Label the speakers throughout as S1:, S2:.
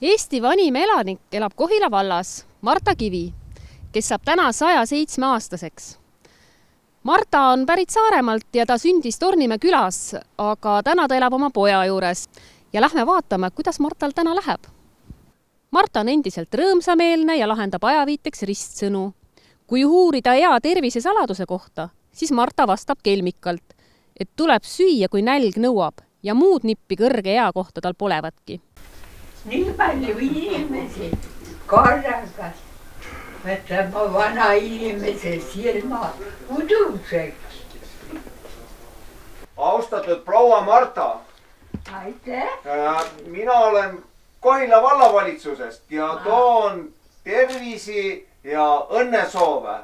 S1: Eesti vanim elanik elab Kohila vallas, Marta Kivi, kes saab täna 107-aastaseks. Marta on pärit Saaremaalt ja ta sündis Tornimäe külas, aga täna ta elab oma poja juures. Ja lähme vaatame, kuidas Martal täna läheb. Marta on endiselt rõõmsameelne ja lahendab ajaviiteks ristsõnu. Kui uurida ea tervise saladuse kohta, siis Marta vastab kelmikalt, et tuleb süüa, kui nälg nõuab ja muud nippi kõrge ea kohta tal polevatki.
S2: Nii palju inimesi korraga võtab mu vana inimese silma uduseks.
S3: Austatud proua Marta,
S2: Aitäh!
S3: Mina olen Kohila vallavalitsusest ja toon tervisi ja õnnesoove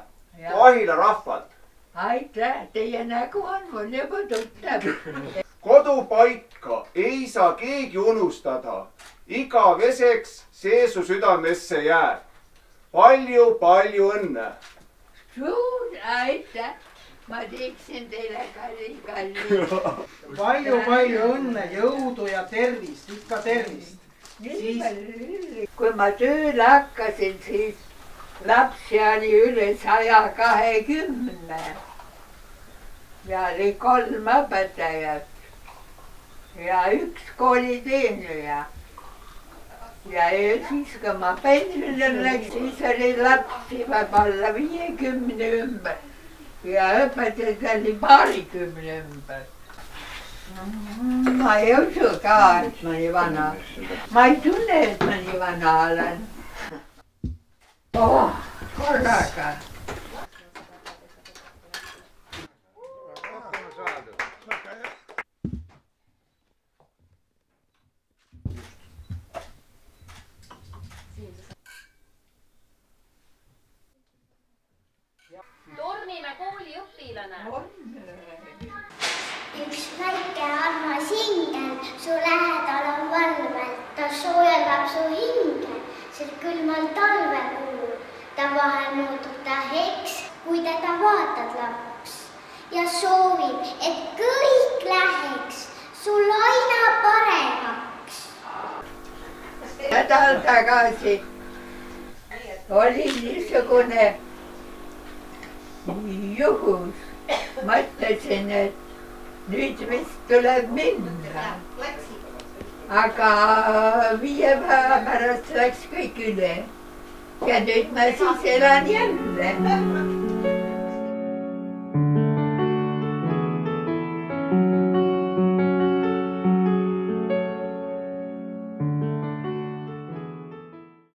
S3: Kohila rahvalt.
S2: Aitäh! Teie nägu on mul juba tuttav.
S3: Kodupaika ei saa keegi unustada. Igaveseks see su südamesse jääb. Palju õnne.
S2: Suur aitäh! Ma teeksin teile kalli.
S4: Palju õnne, jõudu ja tervist, ikka tervist.
S2: Kui ma tööle hakkasin, siis lapsi oli üle 120. Ja oli 3 õpetajat ja 1 kooliteenuja. Ja siis, kui ma pensionil läks, siis oli lapsi võib-olla 50 ümber ja õpetajad oli paarikümne ümber. Ma ei usu ka, et ma nii vana. Ma ei tunne, et ma nii vana olen. Korraga.
S1: Tornimäe kooli õpilane.
S5: Üks väike armas ingel su lähedal on valvel, ta soojendab su hinge, sel külmal talvekuul. Ta vahel muutub ta heks, kui teda vaatad laps ja soovib, et kõik läheks sul aina paremaks.
S2: Nädal tagasi oli niisugune juhus. Mõtlesin, et nüüd vist tuleb minna. Aga 5 päeva pärast läks kõik üle. Ja nüüd ma siis elan jälle.